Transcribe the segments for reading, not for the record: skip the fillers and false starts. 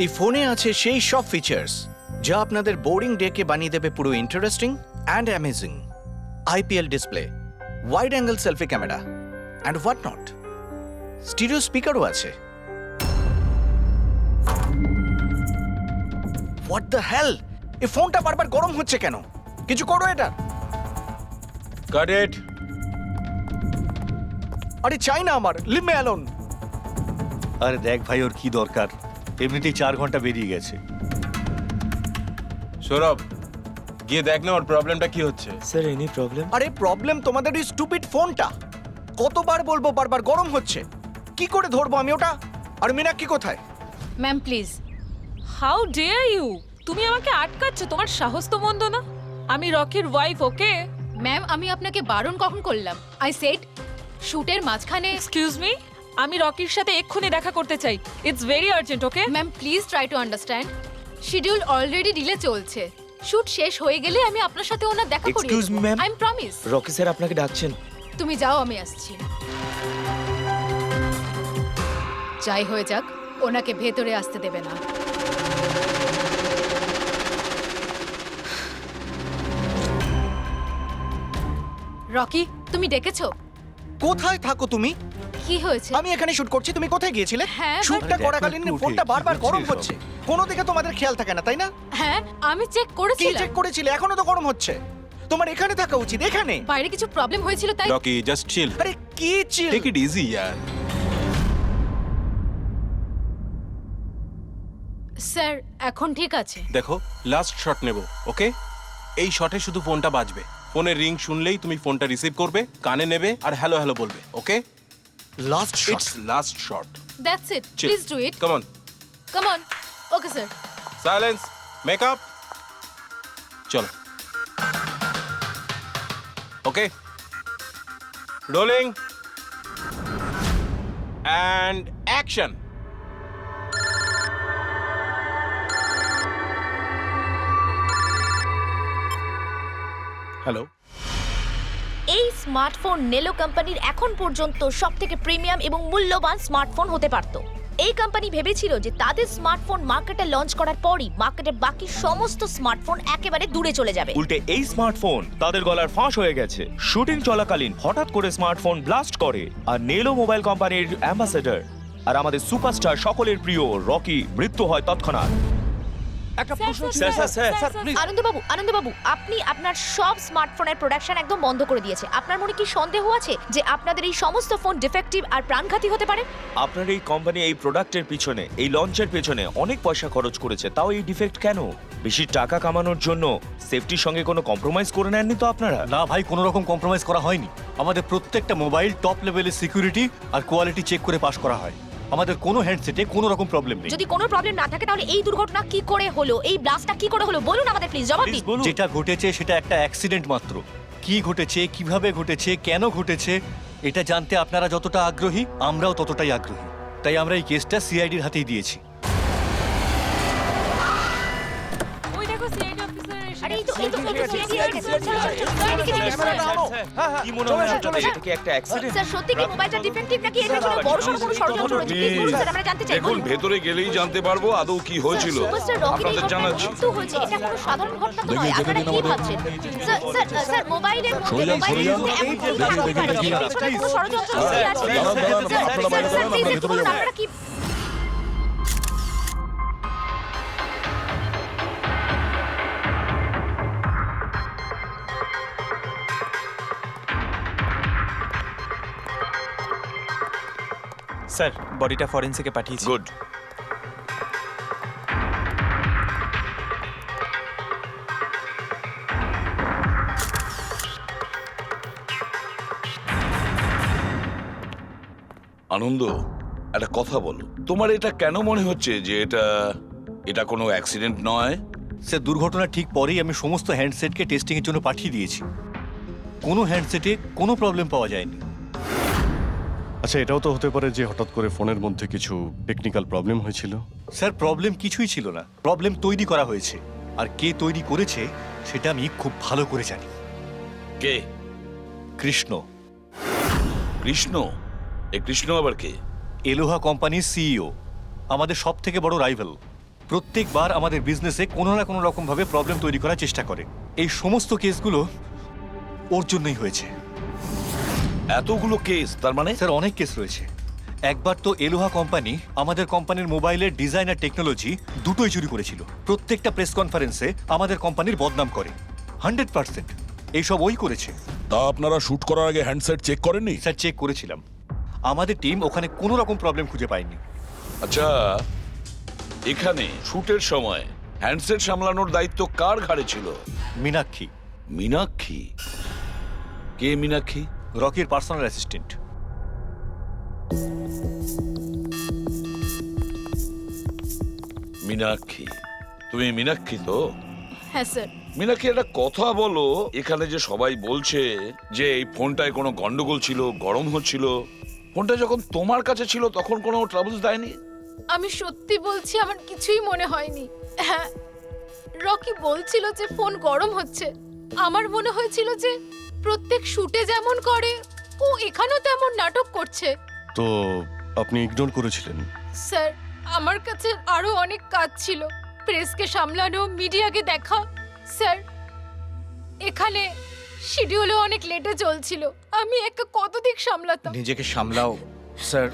এই ফোনে আছে সেই সব ফিচার্স যা আপনাদের বোরিং ডেকে বানিয়ে দেবে পুরো interesting and amazing. IPL display, wide angle selfie camera and what not. Stereo স্পিকারও আছে। হোয়াট দ্য হেল, এই ফোনটা বারবার গরম হচ্ছে কেন? কিছু করো এটা। Got it. আরে চাই না আমার, লিভ মি অ্যালোন। আরে দেখ ভাই, ওর কি দরকার? এমনিতেই 4 ঘন্টা বেরিয়ে গেছে। সৌরভ, গিয়ে দেখ না ওর প্রবলেমটা কি হচ্ছে। Sir any problem? আরে প্রবলেম তোমাদের এই স্টুপিড ফোনটা। কতবার বলবো, বারবার গরম হচ্ছে। কি করে ধরবো আমি ওটা? আর মীনাক্ষী কোথায়? Ma'am please. How dare you! তুমি আমাকে আটকাচ্ছ? তোমার সাহস তো মন্দ না। আমি রকির ওয়াইফ, ওকে? ম্যাম আমি আপনাকে বারণ কখন করলাম? আই সেড শুটের মাঝখানে। এক্সকিউজ মি, আমি রকির সাথে এক্ষুনি দেখা করতে চাই। It's very urgent, okay? Ma'am please try to understand. Schedule already delay চলছে। শুট শেষ হয়ে গেলে আমি আপনার সাথে ওনার দেখা করিয়ে Excuse me, ma'am? I am promise. Rocky sir আপনাকে ডাকছেন। তুমি যাও, আমি আসছি। যাই হয়ে যাক, ওনাকে ভেতরে আসতে দেবে না। রকি, তুমি ডেকেছো? কোথায় থাকো তুমি? কি হয়েছে? আমি এখানে শুট করছি, তুমি কোথায় গিয়েছিলে? হ্যাঁ, শুটটা আরে দেখো করাকালীন একটু ফোনটা উঠে, বারবার কি গরম হচ্ছে হচ্ছে। কোনো দিকে তোমাদের খেয়াল থাকে না, তাই না? হ্যাঁ আমি চেক কি করেছিলাম। চেক করেছিলে? এখনো তো গরম হচ্ছে। তোমার এখানে থাকা উচিত, এখানে। বাইরে কিছু প্রবলেম হয়েছিল তাই। রকি জাস্ট চিল, আরে কি চিল? টেক ইট ইজি ইয়ার। স্যার এখন ঠিক আছে। দেখো, লাস্ট শট নেব, ওকে? এই শটে শুধু ফোনটা বাজবে। ফোনের রিং শুনলেই তুমি ফোনটা রিসিভ করবে, কানে নেবে আর হ্যালো হ্যালো বলবে, okay? Last shot. It's last shot. That's it, Chill. Please do it. Come on, come on. Okay sir. Silence, makeup, চলো। Okay, rolling and action. Hello. এই স্মার্টফোন নেলো কোম্পানির এখন পর্যন্ত সবথেকে প্রিমিয়াম এবং মূল্যবান স্মার্টফোন হতে পারত। এই কোম্পানি ভেবেছিল যে তাদের স্মার্টফোন মার্কেটে লঞ্চ করার পরই মার্কেটের বাকি সমস্ত স্মার্টফোন একেবারে দূরে চলে যাবে। উল্টে এই স্মার্টফোন তাদের গলার ফাঁস হয়ে গেছে। শুটিং চলাকালীন হঠাৎ করে স্মার্টফোন ব্লাস্ট করে আর নেলো মোবাইল কোম্পানির অ্যাম্বাসেডর আর আমাদের সুপারস্টার সকলের প্রিয় রকি মৃত্যু হয় তৎক্ষণাৎ। একটা প্রশ্ন ছিল। Sir, please. আনন্দবাবু, আপনি আপনার সব স্মার্টফোনের প্রোডাকশন একদম বন্ধ করে দিয়েছে। আপনার মনে কি সন্দেহ আছে যে আপনাদের এই সমস্ত ফোন ডিফেক্টিভ আর প্রাণঘাতী হতে পারে? আপনার এই কোম্পানি এই প্রোডাক্টের পিছনে, এই লঞ্চের পেছনে অনেক পয়সা খরচ করেছে, তাও এই ডিফেক্ট কেন? বেশি টাকা কামানোর জন্য সেফটির সঙ্গে কোনো কম্প্রোমাইজ করে নেননি তো আপনারা? না ভাই, কোনো রকম কম্প্রোমাইজ করা হয়নি। আমাদের প্রত্যেকটা মোবাইল টপ লেভেলের সিকিউরিটি আর কোয়ালিটি চেক করে পাস করা হয়। আমাদের কোনো হ্যান্ডসেটে কোনো রকম প্রবলেম নেই। যদি কোনো প্রবলেম না থাকে তাহলে এই দুর্ঘটনা কি করে হলো, এই ব্লাস্টটা কি করে হলো বলুন আমাদের প্লিজ, জবাব দিন। বলুন। যেটা ঘটেছে সেটা একটা অ্যাক্সিডেন্ট মাত্র। কি ঘটেছে, কিভাবে ঘটেছে, কেন ঘটেছে, এটা জানতে আপনারা যতটা আগ্রহী আমরাও ততটাই আগ্রহী। তাই আমরা এই কেসটা সিআইডির হাতেই দিয়েছি। ওই দেখো সিআইডি অফিসার এসে আরে এই তো গেছে। কি মনে হয় আপনাদের এটা কি একটা অ্যাক্সিডেন্ট? স্যার সত্যি কি মোবাইলটা ডিফেক্টিভ নাকি এটার জন্য বড় সড় কোনো ষড়যন্ত্র রয়েছে? প্লিজ বলুন স্যার, আমরা জানতে চাই। দেখুন, ভেতরে গেলেই জানতে পারবো আদৌ কি হয়েছিল। সুপারস্টার রকির এই আপনাদের ঘটনায় জানাচ্ছি। মৃত্যু হয়েছে, এটা কোনো সাধারণ ঘটনা তো নয়। আপনারা কি ভাবছেন? স্যার মোবাইলের মধ্যে এমন কোনো কাজ হতে পারে যে পেছনে কোনো ষড়যন্ত্র লুকিয়ে আছে? স্যার প্লিজ একটু বলুন আপনারা কি। স্যার বডিটা ফরেনসিকে পাঠিয়েছি। গুড। আনন্দ, একটা কথা বলো, তোমার এটা কেন মনে হচ্ছে যে এটা কোনো অ্যাক্সিডেন্ট নয়? স্যার, দুর্ঘটনার ঠিক পরেই আমি সমস্ত হ্যান্ডসেটকে টেস্টিংয়ের জন্য পাঠিয়ে দিয়েছি। কোনো হ্যান্ডসেটে কোনো প্রবলেম পাওয়া যায়নি। আচ্ছা, এটাও তো হতে পারে যে হঠাৎ করে ফোনের মধ্যে কিছু টেকনিক্যাল প্রবলেম হয়েছিল। স্যার, প্রবলেম কিছুই ছিল না। প্রবলেম তৈরি করা হয়েছে, আর কে তৈরি করেছে সেটা আমি খুব ভালো করে জানি। কে? কৃষ্ণ। কৃষ্ণ? এই কৃষ্ণ আবার কে? এলোহা কোম্পানির সিইও, আমাদের সব থেকে বড় রাইভাল। প্রত্যেকবার আমাদের বিজনেসে কোনো না কোনো রকম ভাবে প্রবলেম তৈরি করার চেষ্টা করে। এই সমস্ত কেসগুলো ওর জন্যই হয়েছে। এতগুলো কেস, তার মানে স্যার অনেক কেস রয়েছে। একবার তো এলোহা কোম্পানি আমাদের কোম্পানির মোবাইলের ডিজাইন আর টেকনোলজি দুটোই চুরি করেছিল। প্রত্যেকটা প্রেস কনফারেন্সে আমাদের কোম্পানির বদনাম করে। 100% এইসব ওই করেছে। তা আপনারা শুট করার আগে হ্যান্ডসেট চেক করেননি? স্যার চেক করেছিলাম, আমাদের টিম ওখানে কোনো রকম প্রবলেম খুঁজে পায়নি। আচ্ছা, এখানে শুটের সময় হ্যান্ডসেট সামলানোর দায়িত্ব কার ঘাড়ে ছিল? মীনাক্ষী, মীনাক্ষী? কে মীনাক্ষী? রকির পার্সোনাল অ্যাসিস্ট্যান্ট। মীনাক্ষী? তুমি মীনাক্ষী তো? হ্যাঁ স্যার। মীনাক্ষী, একটা কথা বলো, এখানে যে সবাই বলছে যে এই ফোনটায় কোনো গন্ডগোল ছিল, গরম হচ্ছিল, ফোনটা যখন তোমার কাছে ছিল তখন কোনো ট্রাবলস দেয়নি? আমি সত্যি বলছি, আমার কিছুই মনে হয়নি। হ্যাঁ, রকি বলছিল যে ফোন গরম হচ্ছে। আমার মনে হয়েছিল যে প্রত্যেক শুটে যেমন করে ও এখানেও তেমন নাটক করছে। তো আপনি ইগনোর করেছিলেন? স্যার, আমার কাছে আরো অনেক কাজ ছিল, প্রেসকে সামলানো, মিডিয়াকে দেখা। স্যার, এখানে শিডিউলও অনেক লেটে চলছিল, আমি একা কত দিক সামলাতাম। নিজেকে সামলাও স্যার।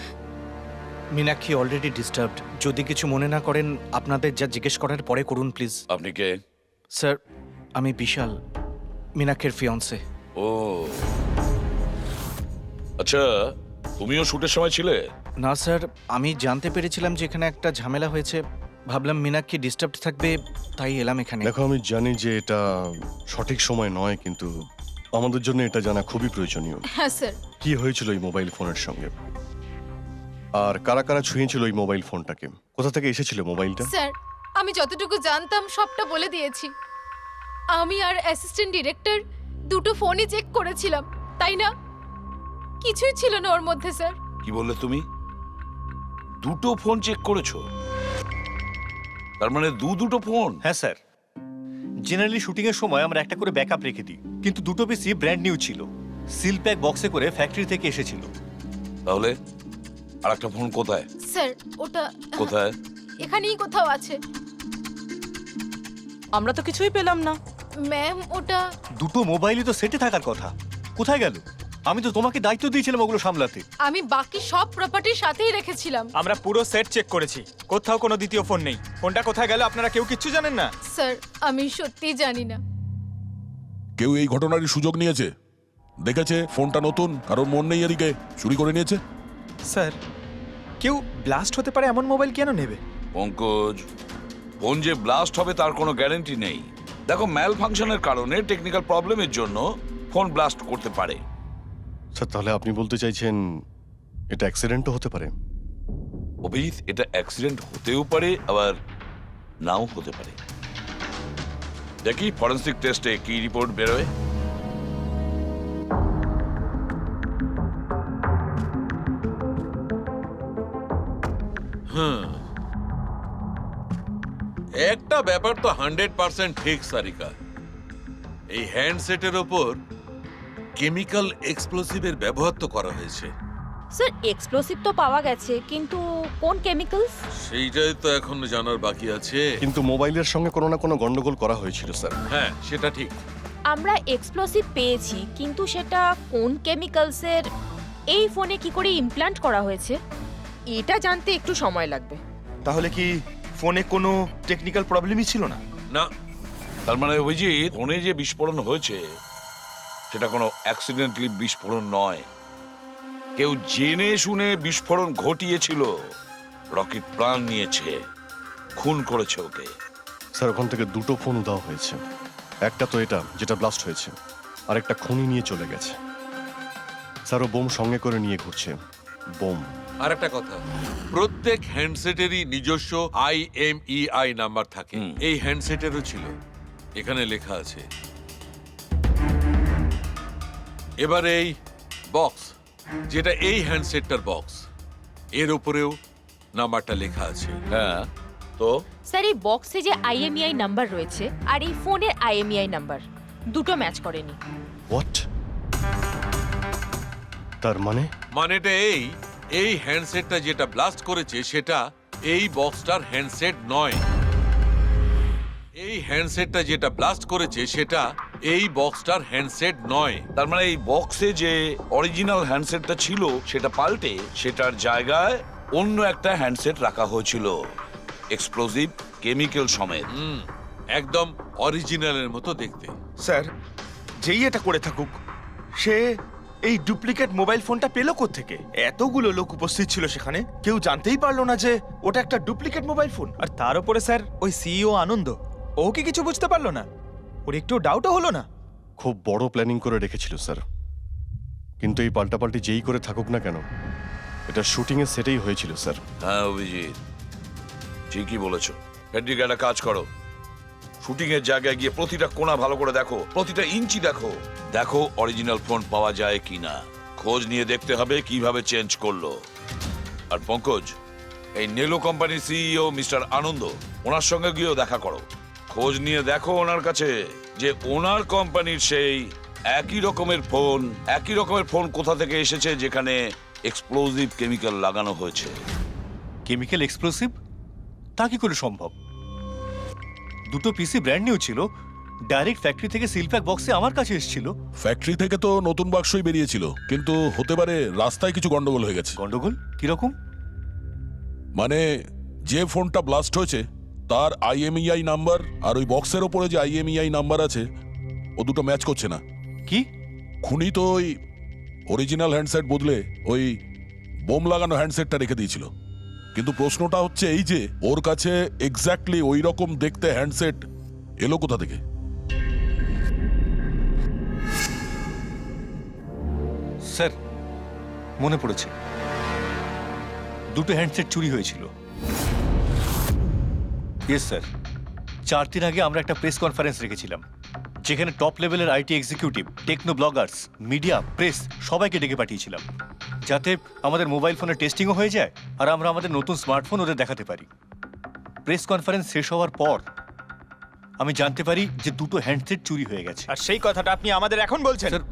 Meenakshi already disturbed. যদি কিছু মনে না করেন, আপনাদের যা জিজ্ঞেস করার পরে করুন প্লিজ। আপনি কে? স্যার, আমি বিশাল, মীনাক্ষীর ফিয়ন্সে। ও আচ্ছা, তুমিও শুটের সময় ছিলে? না স্যার, আমি জানতে পেরেছিলাম যে এখানে একটা ঝামেলা হয়েছে। ভাবলাম মীনাক্ষী ডিস্টার্বড থাকবে, তাই এলাম এখানে। দেখো, আমি জানি যে এটা সঠিক সময় নয়, কিন্তু আমাদের জন্য এটা জানা খুবই প্রয়োজনীয়। হ্যাঁ স্যার। কি হয়েছিল এই মোবাইল ফোনের সঙ্গে, আর কারা কারা ছুঁয়েছিল এই মোবাইল ফোনটাকে, কোথা থেকে এসেছিল মোবাইলটা? স্যার, আমি যতটুকু জানতাম সবটা বলে দিয়েছি। আমি আর অ্যাসিস্ট্যান্ট ডিরেক্টর দুটো ফোনই চেক করেছিলাম, তাই না? কিছুই ছিল না ওর মধ্যে স্যার। কি বললে তুমি? দুটো ফোন চেক করেছো? তার মানে দুটো ফোন? হ্যাঁ স্যার, জেনারেলি শুটিং এর সময় আমরা একটা করে ব্যাকআপ রেখে দিই, কিন্তু দুটো পিসই ব্র্যান্ড নিউ ছিল, সিল প্যাক বক্সে করে ফ্যাক্টরি থেকে এসেছিল। তাহলে আর একটা ফোন কোথায়? স্যার, ওটা কোথায়? এখানেই কোথাও আছে। আমরা তো কিছুই পেলাম না। ম্যাম, ওটা দুটো মোবাইলই তো সেটে থাকার কথা, কোথায় গেল? আমি তো তোমাকে দায়িত্ব দিয়েছিলাম ওগুলো সামলাতে। আমি বাকি সব প্রপার্টির সাথেই রেখেছিলাম। আমরা পুরো সেট চেক করেছি, কোথাও কোনো দ্বিতীয় ফোন নেই। ফোনটা কোথায় গেল আপনারা কেউ কিচ্ছু জানেন না? স্যার, আমি সত্যিই জানি না। কেউ এই ঘটনারই সুযোগ নিয়েছে? দেখেছে ফোনটা নতুন, কারোর মন নেই এদিকে, চুরি করে নিয়েছে? স্যার, কেউ ব্লাস্ট হতে পারে এমন মোবাইল কেন নেবে? পঙ্কজ, ফোন যে ব্লাস্ট হবে তার কোনো গ্যারান্টি নেই। দেখো, ম্যাল ফাংশনের কারণে, টেকনিক্যাল প্রবলেমের জন্য ফোন ব্লাস্ট করতে পারে। স্যার, তাহলে আপনি বলতে চাইছেন এটা অ্যাক্সিডেন্টও হতে পারে? অভিজিৎ, এটা অ্যাক্সিডেন্ট হতেও পারে, আবার নাও হতে পারে। দেখি ফরেন্সিক টেস্টে কি রিপোর্ট বেরোয়। একটা ব্যাপার তো 100% ঠিক সারিকা, এই হ্যান্ডসেটের ওপর কেমিক্যাল এক্সপ্লোসিভের ব্যবহার তো করা হয়েছে। স্যার, এক্সপ্লোসিভ তো পাওয়া গেছে, কিন্তু কোন কেমিক্যালস সেইটাই তো এখন জানার বাকি আছে। কিন্তু মোবাইলের সঙ্গে কোনো না কোনো গন্ডগোল করা হয়েছিল স্যার। হ্যাঁ, সেটা ঠিক। আমরা এক্সপ্লোসিভ পেয়েছি, কিন্তু সেটা কোন কেমিক্যালসের, এই ফোনে কি করে ইমপ্ল্যান্ট করা হয়েছে, এটা জানতে একটু সময় লাগবে। তাহলে কি ফোনে কোনো টেকনিক্যাল প্রবলেমই ছিল না? না, তার মানে অভিজিৎ, ফোনে যে বিস্ফোরণ হয়েছে সেটা কোনো অ্যাক্সিডেন্টালি বিস্ফোরণ নয়। কেউ জেনে শুনে বিস্ফোরণ ঘটিয়েছিল, রকির প্রাণ নিয়েছে, খুন করেছে ওকে। স্যার, ওখান থেকে দুটো ফোন উধাও হয়েছে। একটা তো এটা যেটা ব্লাস্ট হয়েছে, আর একটা খুনি নিয়ে চলে গেছে। স্যার, ও বোম সঙ্গে করে নিয়ে ঘুরছে, বোম। আর একটা কথা, প্রত্যেক হ্যান্ডসেটেরই নিজস্ব IMEI নাম্বার থাকে। এই হ্যান্ডসেটেরও ছিল, এখানে লেখা আছে। এবার এই বক্স, যেটা এই হ্যান্ডসেটটার বক্স, এর উপরেও নাম্বারটা লেখা আছে। হ্যাঁ, তো স্যার, এই বক্সে যে IMEI নাম্বার রয়েছে আর এই ফোনের IMEI নাম্বার দুটো ম্যাচ করেনি। হোয়াট? তার মানে? মানেটা এই হ্যান্ডসেটটা যেটা ব্লাস্ট করেছে সেটা এই বক্সটার হ্যান্ডসেট নয়। এই হ্যান্ডসেটটা যেটা ব্লাস্ট করেছে সেটা এই বক্সটার হ্যান্ডসেট নয়। তার মানে এই বক্সে যে অরিজিনাল হ্যান্ডসেটটা ছিল সেটা পাল্টে সেটার জায়গায় অন্য একটা হ্যান্ডসেট রাখা হয়েছিল, এক্সপ্লোসিভ কেমিক্যাল সমেত। একদম অরিজিনালের মতো দেখতে। স্যার, যেই এটা করে থাকুক সে এই ডুপ্লিকেট মোবাইল ফোনটা পেলো কোত্থেকে? এতগুলো লোক উপস্থিত ছিল সেখানে, কেউ জানতেই পারলো না যে ওটা একটা ডুপ্লিকেট মোবাইল ফোন। আর তার উপরে স্যার ওই সিইও আনন্দ, ও কি কিছু বুঝতে পারলো না? ওর একটু ডাউটও হলো না? খুব বড় প্ল্যানিং করে রেখেছিল স্যার, কিন্তু এই পাল্টাপাল্টি যেই করে থাকুক না কেন, এটা শুটিং এর সেটেই হয়েছিল স্যার। হ্যাঁ অভিজিৎ, ঠিকই বলেছ। ফেডরিক, একটা কাজ করো, শুটিং এর জায়গায় গিয়ে প্রতিটা কোণা ভালো করে দেখো, প্রতিটা ইঞ্চি দেখো, দেখো অরিজিনাল ফোন পাওয়া যায় কিনা। খোঁজ নিয়ে দেখতে হবে কিভাবে চেঞ্জ করলো। আর পঙ্কজ, এই নেলো কোম্পানির সিইও মিস্টার আনন্দ, ওনার সঙ্গে গিয়েও দেখা করো। খোঁজ নিয়ে দেখো ওনার কাছে যে ওনার কোম্পানির সেই একই রকমের ফোন কোথা থেকে এসেছে যেখানে এক্সপ্লোসিভ কেমিক্যাল লাগানো হয়েছে। Chemical explosive? তা কি করে সম্ভব? দুটো পিসি ব্র্যান্ড নিউ ছিল, ডাইরেক্ট ফ্যাক্টরি থেকে সিলপ্যাক বক্সে আমার কাছে এসেছিল। ফ্যাক্টরি থেকে তো নতুন বাক্সই বেরিয়েছিল, কিন্তু হতে পারে রাস্তায় কিছু গন্ডগোল হয়ে গেছে। গন্ডগোল কিরকম? মানে যে ফোনটা ব্লাস্ট হয়েছে তার আইএমইআই নাম্বার আর ওই বক্সের ওপরে যে আইএমইআই নাম্বার আছে ও দুটো ম্যাচ করছে না। কি? খুনি তো ওই অরিজিনাল হ্যান্ডসেট বদলে ওই বোম লাগানো হ্যান্ডসেটটা রেখে দিয়েছিল, কিন্তু প্রশ্নটা হচ্ছে এই যে ওর কাছে এক্স্যাক্টলি ওই রকম দেখতে হ্যান্ডসেট এলো কোথা থেকে? স্যার, মনে পড়েছে, দুটো হ্যান্ডসেট চুরি হয়েছিল। ইয়েস স্যার, 4 দিন আগে আমরা একটা প্রেস কনফারেন্স রেখেছিলাম, যেখানে টপ লেভেলের IT executive, techno bloggers, media, press সবাইকে ডেকে পাঠিয়েছিলাম, যাতে আমাদের মোবাইল ফোনের টেস্টিংও হয়ে যায় আর আমরা আমাদের নতুন স্মার্টফোন ওদের দেখাতে পারি। প্রেস কনফারেন্স শেষ হওয়ার পর আমি জানতে পারি যে দুটো হ্যান্ডসেট চুরি হয়ে গেছে। আর সেই কথাটা আপনি আমাদের এখন বলছেন? স্যার,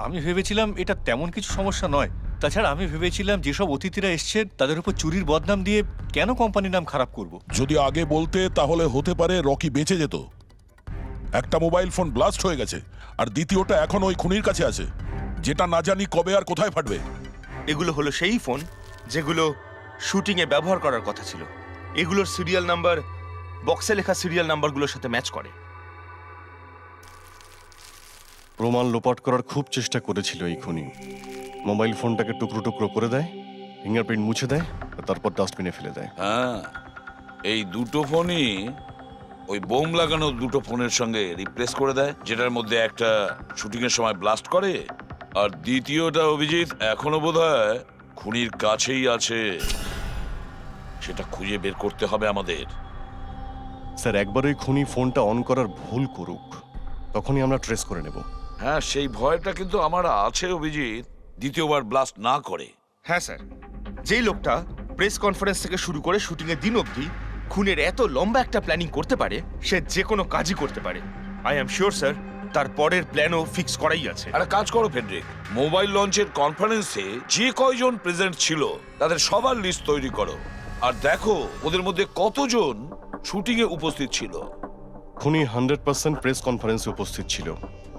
আমি ভেবেছিলাম এটা তেমন কিছু সমস্যা নয়। তাছাড়া আমি ভেবেছিলাম যেসব অতিথিরা এসছে তাদের উপর চুরির বদনাম দিয়ে কেন কোম্পানির নাম খারাপ করব। যদি আগে বলতে তাহলে হতে পারে রকি বেঁচে যেত। একটা মোবাইল ফোন ব্লাস্ট হয়ে গেছে আর দ্বিতীয়টা এখন ওই খুনির কাছে আছে, যেটা না জানি কবে আর কোথায় ফাটবে। এগুলো হলো সেই ফোন যেগুলো শুটিংয়ে ব্যবহার করার কথা ছিল। এগুলোর সিরিয়াল নাম্বার বক্সে লেখা সিরিয়াল নাম্বারগুলোর সাথে ম্যাচ করে। প্রমাণ লোপাট করার খুব চেষ্টা করেছিল এই খুনি। মোবাইল ফোনটাকে টুকরো টুকরো করে দেয়, ফিঙ্গারপ্রিন্ট মুছে দেয়, আর তারপর ডাস্টবিনে ফেলে দেয়। হ্যাঁ, এই দুটো ফোনই ওই বোম লাগানো দুটো ফোনের সঙ্গে রিপ্লেস করে দেয়, যেটার মধ্যে একটা শুটিং এর সময় ব্লাস্ট করে আর দ্বিতীয়টা অভিজিৎ এখনো বোধহয় খুনির কাছেই আছে। সেটা খুঁজে বের করতে হবে আমাদের। স্যার, একবার ওই খুনি ফোনটা অন করার ভুল করুক, তখনই আমরা ট্রেস করে নেব। হ্যাঁ, সেই ভয়টা কিন্তু আমার আছে অভিজিৎ, দ্বিতীয়বার ব্লাস্ট না করে। হ্যাঁ স্যার, যেই লোকটা প্রেস কনফারেন্স থেকে শুরু করে শুটিংয়ের দিন অবধি খুনের এত লম্বা একটা প্ল্যানিং করতে পারে, সে যে কোনো কাজই করতে পারে। আই এম শিওর স্যার, তার পরের প্ল্যানও ফিক্স করাই আছে। একটা কাজ করো ফেডরিক, মোবাইল লঞ্চের কনফারেন্সে যে কয়জন প্রেজেন্ট ছিল তাদের সবার লিস্ট তৈরি করো আর দেখো ওদের মধ্যে কতজন শুটিং এ উপস্থিত ছিল। খুনি 100% প্রেস কনফারেন্সে উপস্থিত ছিল।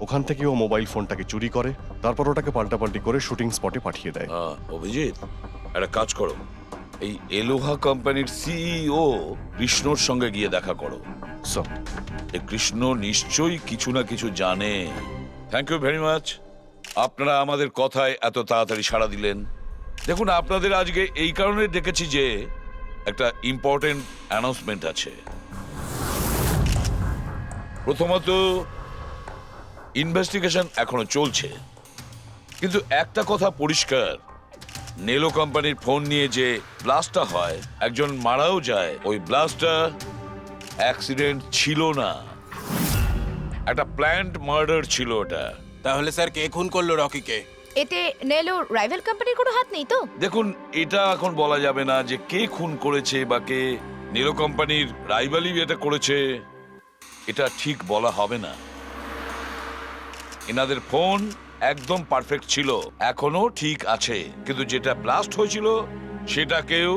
ওখান থেকে ও মোবাইল ফোনটাকে চুরি করে, তারপর ওটাকে পাল্টাপাল্টি করে শুটিং স্পটে পাঠিয়ে দেয়। অভিজিৎ, একটা কাজ করো, এই এলোহা কোম্পানির সিইও কৃষ্ণর সঙ্গে গিয়ে দেখা করো। স্যার, এই কৃষ্ণ নিশ্চয়ই কিছু না কিছু জানে। থ্যাংক ইউ ভেরি মাচ, আপনারা আমাদের কথায় এত তাড়াতাড়ি সাড়া দিলেন। দেখুন, আপনাদের আজকে এই কারণে ডেকেছি যে একটা ইম্পর্টেন্ট অ্যানাউন্সমেন্ট আছে। প্রথমত, ইনভেস্টিগেশন এখনো চলছে, কিন্তু একটা কথা পরিষ্কার, নেলো কোম্পানির ফোন নিয়ে যে ব্লাস্টটা হয়, একজন মারাও যায়, ওই ব্লাস্টটা অ্যাক্সিডেন্ট ছিল না, একটা প্ল্যান্ড মার্ডার ছিল ওটা। তাহলে স্যার কে খুন করলো রকিকে? এতে নেলো রাইভাল কোম্পানির কোনো হাত নেই তো? দেখুন, এটা এখন বলা যাবে না যে কে খুন করেছে বা কে নেলো কোম্পানির রাইভালি এটা করেছে, এটা ঠিক বলা হবে না। এনাদের ফোন একদম পারফেক্ট ছিল, এখনো ঠিক আছে, কিন্তু যেটা ব্লাস্ট হয়েছিল সেটা কেউ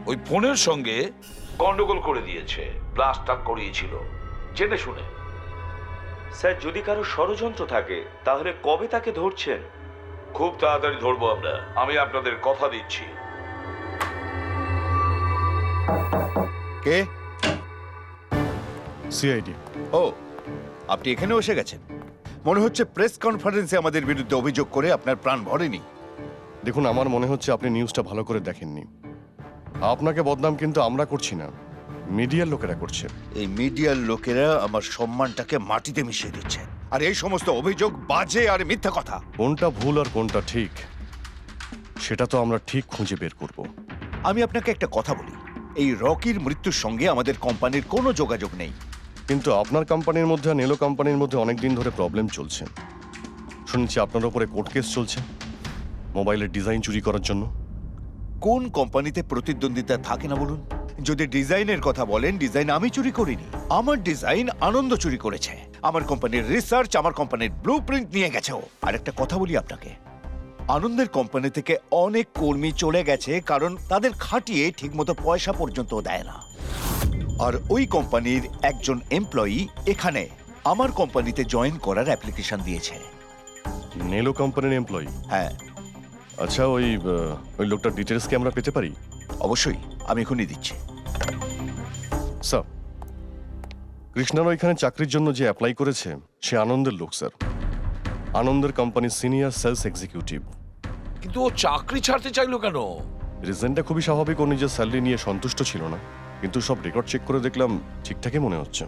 ওই ফোনের সঙ্গে গন্ডগোল করে দিয়েছে, ব্লাস্টটা করিয়েছিল। জেনে শুনে। স্যার যদি কারো ষড়যন্ত্র থাকে তাহলে কবে তাকে ধরছেন? খুব তাড়াতাড়ি ধরবো আমরা, আমি আপনাদের কথা দিচ্ছি। কে? সিআইডি। ও, আপনি এখানে এসে গেছেন। মনে হচ্ছে প্রেস কনফারেন্সে আমাদের বিরুদ্ধে অভিযোগ করে আপনার প্রাণ ভরেনি। দেখুন, আমার মনে হচ্ছে আপনি নিউজটা ভালো করে দেখেননি। আপনাকে বদনাম কিন্তু আমরা করছি না, মিডিয়ার লোকেরা করছে। এই মিডিয়ার লোকেরা আমার সম্মানটাকে মাটিতে মিশিয়ে দিচ্ছে, আর এই সমস্ত অভিযোগ বাজে আর মিথ্যা কথা। কোনটা ভুল আর কোনটা ঠিক সেটা তো আমরা ঠিক খুঁজে বের করব। আমি আপনাকে একটা কথা বলি, এই রকির মৃত্যুর সঙ্গে আমাদের কোম্পানির কোনো যোগাযোগ নেই। কিন্তু আপনার কোম্পানির মধ্যে আর নেলো কোম্পানির মধ্যে অনেক দিন ধরে প্রবলেম চলছে। শুনছি আপনার উপরে কোর্ট কেস চলছে মোবাইলের ডিজাইন চুরি করার জন্য। কোন কোম্পানিতে প্রতিদ্বন্দ্বিতা থাকে না বলুন? যদি ডিজাইনের কথা বলেন, ডিজাইন আমি চুরি করিনি, আমার ডিজাইন আনন্দ চুরি করেছে। আমার কোম্পানির রিসার্চ, আমার কোম্পানির ব্লুপ্রিন্ট নিয়ে গেছে ও। আর একটা কথা বলি আপনাকে, আনন্দের কোম্পানি থেকে অনেক কর্মী চলে গেছে কারণ তাদের খাটিয়ে ঠিকমতো পয়সা পর্যন্ত দেয় না। আর ওই কোম্পানির একজন এমপ্লয়ি এখানে আমার কোম্পানিতে জয়েন করার অ্যাপ্লিকেশন দিয়েছে। নেলো কোম্পানির এমপ্লয়ি? হ্যাঁ। আচ্ছা, ওই লোকটার ডিটেলস কি আমরা পেতে পারি? অবশ্যই, আমি এখনই দিচ্ছি। স্যার, কৃষ্ণার ওইখানে চাকরির জন্য যে অ্যাপ্লাই করেছে সে আনন্দের লোক স্যার। আনন্দের কোম্পানির সিনিয়র সেলস এক্সিকিউটিভ। কিন্তু ও চাকরি ছাড়তে চাইলো কেন? রিজনটা খুবই স্বাভাবিক, ও নিজের স্যালারি নিয়ে সন্তুষ্ট ছিল না। কিন্তু সব রেকর্ড চেক করে দেখলাম ঠিকঠাকই মনে হচ্ছে।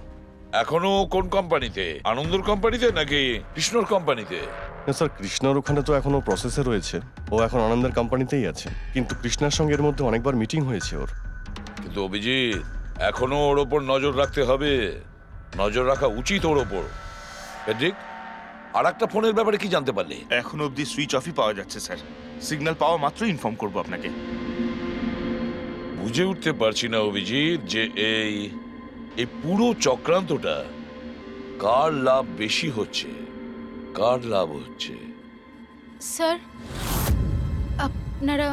এখনো কোন কোম্পানিতে? আনন্দর কোম্পানিতে নাকি কৃষ্ণর কোম্পানিতে? না স্যার, কৃষ্ণার ওখানে তো এখনো প্রসেসে রয়েছে, ও এখন আনন্দের কোম্পানিতেই আছে। কিন্তু কৃষ্ণার সঙ্গে এর মধ্যে অনেকবার মিটিং হয়েছে ওর। কিন্তু অভিজিৎ, এখনো ওর ওপর নজর রাখতে হবে, নজর রাখা উচিত ওর ওপর। ঠিক। আর একটা ফোনের ব্যাপারে কি জানতে পারলে? এখনো অবধি সুইচ অফই পাওয়া যাচ্ছে স্যার। সিগন্যাল পাওয়া মাত্রই ইনফর্ম করব আপনাকে। বুঝে উঠতে পারছি না অভিজিৎ যে এই পুরো চক্রান্তটা কার লাভ বেশি হচ্ছে, কার লাভ হচ্ছে। স্যার, আপনারা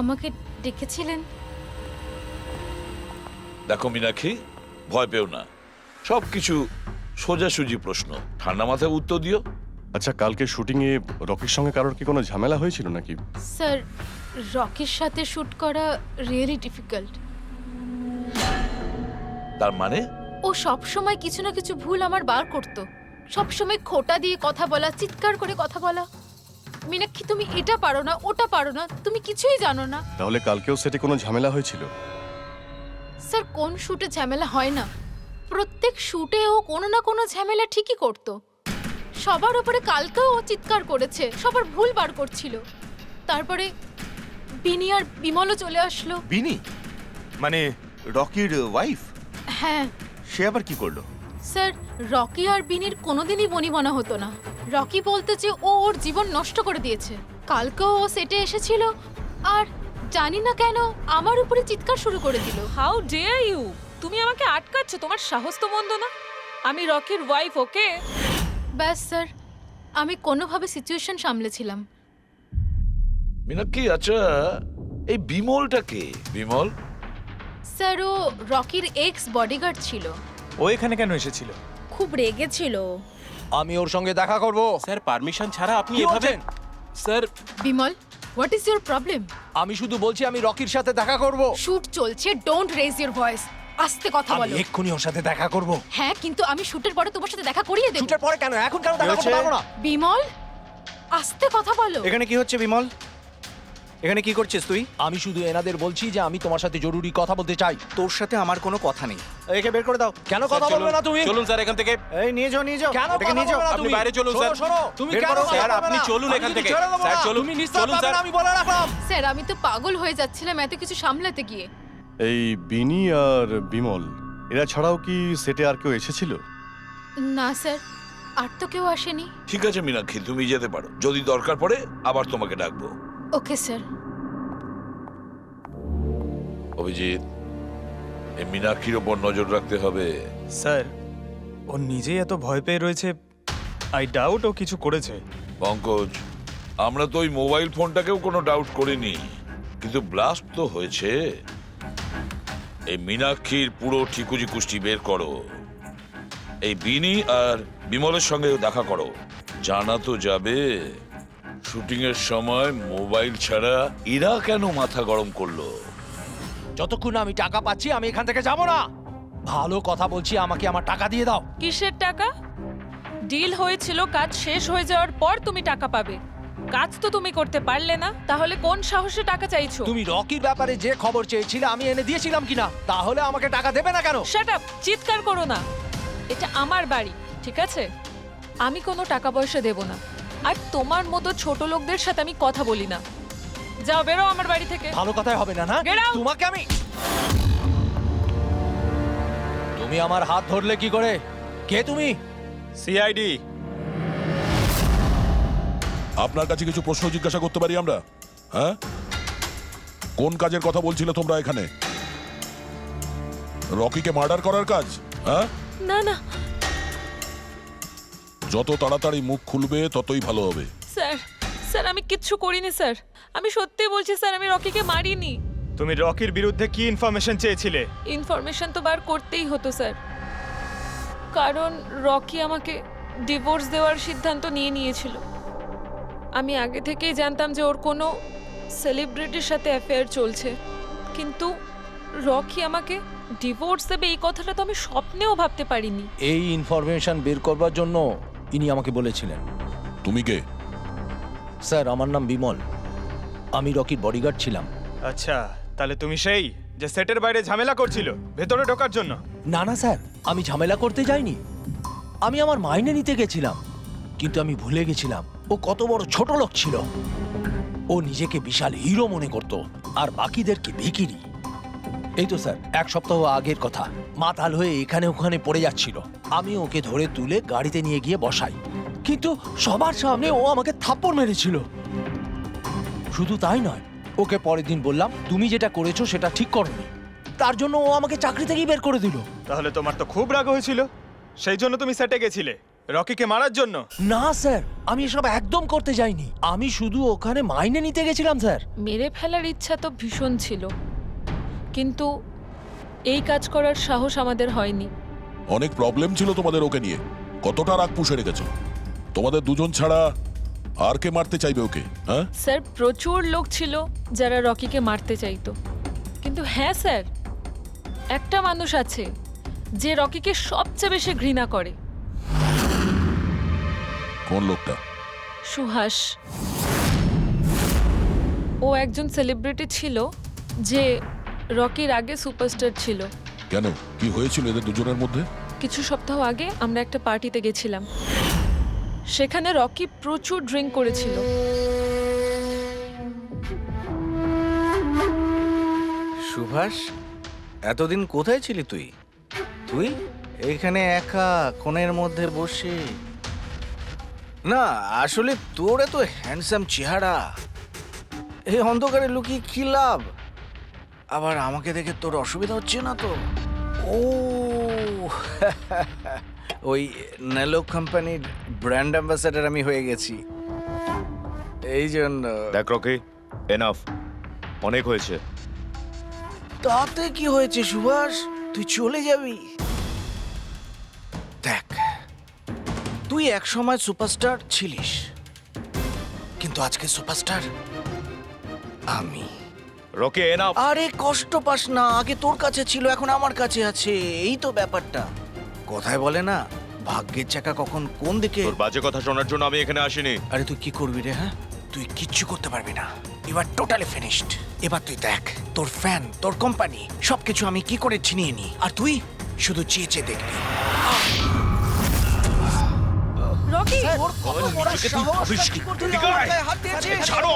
আমাকে ডেকেছিলেন? দেখো মীনাক্ষী, ভয় পেও না, সবকিছু সোজাসুজি প্রশ্ন, ঠান্ডা মাথায় উত্তর দিও। আচ্ছা, কালকে শুটিংয়ে রকির সঙ্গে কারোর কি কোনো ঝামেলা হয়েছিল নাকি? স্যার, রকির সাথে শুট করা রিয়েলি ডিফিকাল্ট। তার মানে? ও সব সময় কিছু না কিছু ভুল আমার বার করতো। সব সময় খোঁটা দিয়ে কথা বলা, চিৎকার করে কথা বলা। মীনাক্ষী, তুমি এটা পারো না, ওটা পারো না, তুমি কিছুই জানো না। তাহলে কালকেও সেটে কোনো ঝামেলা হয়েছিল? স্যার, কোন শুটে ঝামেলা হয় না? প্রত্যেক শুটে ও কোনো না কোনো ঝামেলা ঠিকই করতো। সবার উপরে কালকেও ও চিৎকার করেছে, সবার ভুল বার করছিল। তারপরে বিনি আর বিমলও চলে আসলো। বিনি মানে রকির ওয়াইফ? হ্যাঁ। সে আবার কি করলো? স্যার, রকি আর বিনির কোনোদিনই বনিবনা হতো না। রকি বলতে যে ও ওর জীবন নষ্ট করে দিয়েছে। কালকেও ও সেটে এসেছিল আর জানি না কেন আমার উপরে চিৎকার শুরু করে দিল। How dare you! তুমি আমাকে আটকাচ্ছ? তোমার সাহস তো মন্দ না। আমি রকির ওয়াইফ, ওকে? ব্যাস স্যার, আমি কোনোভাবে সিচুয়েশন সামলেছিলাম। মীনাক্ষী, আচ্ছা এই বিমলটা কে? বিমল? স্যার, ও রকির এক্স বডিগার্ড ছিল। ও এখানে কেন এসেছিল? খুব রেগেছিল। আমি ওর সঙ্গে দেখা করব। স্যার, পারমিশন ছাড়া আপনি এভাবে? Sir, Bimal, what is your problem? আমি শুধু বলছি আমি রকির সাথে দেখা করব। শুট চলছে, ডোন্ট রেজ ইওর ভয়েস। আস্তে কথা বলো। আমি এক্ষুনি ওর সাথে দেখা করব। হ্যাঁ, কিন্তু আমি শুটের পরে তোমার সাথে দেখা করিয়ে দেব। শুটের পরে কেন? এখন কেন দেখা করতে পারবো না? বিমল, আস্তে কথা বলো। এখানে কি হচ্ছে বিমল? এখানে কি করছিস তুই? আমি শুধু এনাদের বলছি যে আমি তোমার সাথে জরুরি কথা বলতে চাই। তোর সাথে আমার কোনো কথা নেই। একে বের করে দাও। কেন কথা বলবে না তুমি? চলুন স্যার এখান থেকে। এই নিয়ে যাও, নিয়ে যাও। কেন এটাকে নিয়ে যাও। আপনি বাইরে চলুন স্যার। তুমি বের কেন করো কথা স্যার, বলবে আপনি না? চলুন আমি এখান কিন্তু থেকে। ছেড়ে দেবো স্যার না। চলুন, তুমি নিস্তার চলুন পাবে স্যার। না, আমি বলে রাখলাম। স্যার, আমি তো পাগল হয়ে যাচ্ছিলাম এত কিছু সামলাতে গিয়ে। এই বিনি আর বিমল এরা ছাড়াও কি সেটে আর কেউ এসেছিল? না স্যার, আর তো কেউ আসেনি। ঠিক আছে মীনাক্ষী, তুমি যেতে পারো, যদি দরকার পড়ে আবার তোমাকে ডাকবো। Okay sir. অভিজিৎ, এই মীনাক্ষীর ওপর নজর রাখতে হবে। স্যার, ও নিজেই এত ভয় পেয়ে রয়েছে, আই ডাউট ও কিছু করেছে। পঙ্কজ, আমরা তো ওই মোবাইল ফোনটাকেও কোনো ডাউট করিনি, কিন্তু ব্লাস্ট তো হয়েছে। এই মীনাক্ষীর পুরো ঠিকুজি কুষ্টি বের করো। এই বিনি আর বিমলের সঙ্গে দেখা করো। জানা তো যাবে শুটিং এর সময় মোবাইল ছাড়া এরা কেন মাথা গরম করলো। যতক্ষণ আমি টাকা পাচ্ছি আমি এখান থেকে যাব না। ভালো কথা বলছি, আমাকে আমার টাকা দিয়ে দাও। কিসের টাকা? ডিল হয়েছিল কাজ শেষ হয়ে যাওয়ার পর তুমি টাকা পাবে। কাজ তো তুমি করতে পারলে না, তাহলে কোন সাহসে টাকা চাইছো? তুমি রকির ব্যাপারে যে খবর চেয়েছিলে আমি এনে দিয়েছিলাম কিনা? তাহলে আমাকে টাকা দেবে না কেন? শাট আপ, চিৎকার করো না। এটা আমার বাড়ি, ঠিক আছে? আমি কোনো টাকা পয়সা দেব না, আর তোমার মতো ছোট লোকদের সাথে আমি কথা বলি না। যাও, বেরো আমার বাড়ি থেকে। ভালো কথাই হবে না, না? Get out! তোমাকে আমি তুমি আমার হাত ধরলে কি করে? কে তুমি? সিআইডি। আপনার কাছে কিছু প্রশ্ন জিজ্ঞাসা করতে পারি আমরা? হ্যাঁ, কোন কাজের কথা বলছিলে তোমরা এখানে? রকিকে মার্ডার করার কাজ? হ্যাঁ, না না যত তাড়াতাড়ি মুখ খুলবে ততই ভালো হবে। স্যার, স্যার আমি কিচ্ছু করিনি স্যার। আমি সত্যি বলছি স্যার, আমি রকিকে মারিনি। তুমি রকির বিরুদ্ধে কি ইনফরমেশন চেয়েছিলে? ইনফরমেশন তো বার করতেই হতো স্যার, কারণ রকি আমাকে ডিভোর্স দেওয়ার সিদ্ধান্ত নিয়েছিল। আমি আগে থেকেই জানতাম যে ওর কোনো সেলিব্রিটির সাথে অ্যাফেয়ার চলছে, কিন্তু রকি আমাকে ডিভোর্স দেবে এই কথাটা তো আমি স্বপ্নেও ভাবতে পারিনি। এই ইনফরমেশন বের করবার জন্য ইনি আমাকে বলেছিলেন। তুমি কে? স্যার, আমার নাম বিমল, আমি রকির বডিগার্ড ছিলাম। আচ্ছা, তাহলে তুমি সেই যে সেটের বাইরে ঝামেলা করছিল ভেতরে ঢোকার জন্য? না না স্যার, আমি ঝামেলা করতে যাইনি। আমি আমার মাইনে নিতে গেছিলাম, কিন্তু আমি ভুলে গেছিলাম ও কত বড় ছোট লোক ছিল। ও নিজেকে বিশাল হিরো মনে করত আর বাকিদেরকে ভিখিরি। এই তো স্যার 1 সপ্তাহ আগের কথা, মাতাল হয়ে এখানে ওখানে পড়ে যাচ্ছিল। আমি ওকে ধরে তুলে গাড়িতে নিয়ে গিয়ে বসাই, কিন্তু সবার সামনে ও আমাকে থাপ্পড় মেরেছিল। শুধু তাই নয়, ওকে পরের দিন বললাম তুমি যেটা করেছো সেটা ঠিক করোনি, তার জন্য ও আমাকে চাকরি থেকেই বের করে দিল। তাহলে তোমার তো খুব রাগ হয়েছিল, সেই জন্য তুমি সেটে গেছিলে রকিকে মারার জন্য? না স্যার, আমি এসব একদম করতে যাইনি। আমি শুধু ওখানে মাইনে নিতে গেছিলাম স্যার। মেরে ফেলার ইচ্ছা তো ভীষণ ছিল, কিন্তু এই কাজ করার সাহস আমাদের হয়নি। অনেক প্রবলেম ছিল তোমাদের ওকে নিয়ে। কতটা রাগ পুষে রেখেছো? তোমাদের দুজন ছাড়া আর কে মারতে চাইবে ওকে? হ্যাঁ স্যার, প্রচুর লোক ছিল যারা রকিকে মারতে চাইতো, কিন্তু হ্যাঁ স্যার, একটা মানুষ আছে যে রকিকে সবচেয়ে বেশি ঘৃণা করে। কোন লোকটা? সুহাস। ও একজন সেলিব্রিটি ছিল যে রকির আগে সুপারস্টার ছিল। কেন, কি হয়েছিল এদের দুজনের মধ্যে? কিছু সপ্তাহ আগে আমরা একটা পার্টিতে গেছিলাম, সেখানে রকি প্রচুর ড্রিঙ্ক করেছিল। সুভাষ, এতদিন কোথায় ছিলি তুই? তুই এখানে একা কোণের মধ্যে বসে? না আসলে তোর এত হ্যান্ডসাম চেহারা, এই অন্ধকারে লুকিয়ে কি লাভ? আবার আমাকে দেখে তোর অসুবিধা হচ্ছে না তো? ও ওই নেলো কোম্পানির ব্র্যান্ড অ্যাম্বাসেডর আমি হয়ে গেছি, এই জন্য। দেখ রকি, এনাফ, অনেক হয়েছে। তাতে কি হয়েছে সুভাষ, তুই চলে যাবি? দেখ, তুই এক সময় সুপারস্টার ছিলিস, কিন্তু আজকে সুপারস্টার আমি। Rocky, enough. আরে কষ্ট পাস না, আগে তোর কাছে ছিল এখন আমার কাছে আছে, এই তো ব্যাপারটা। কথায় বলে না, ভাগ্যের চাকা কখন কোন দিকে। তোর বাজে কথা শোনার জন্য আমি এখানে আসিনি। আরে তুই কি করবি রে? হ্যাঁ, তুই কিচ্ছু করতে পারবি না, এবার টোটালি ফিনিশড। এবার তুই দেখ, তোর ফ্যান, তোর কোম্পানি সবকিছু আমি কি করে ছিনিয়ে নি, আর তুই শুধু চেয়ে চেয়ে দেখবি। রকি, ওর কত বড় সাহস, কি করতে গিয়ে আমার গায়ে হাত দিয়েছিস? ছাড়ো,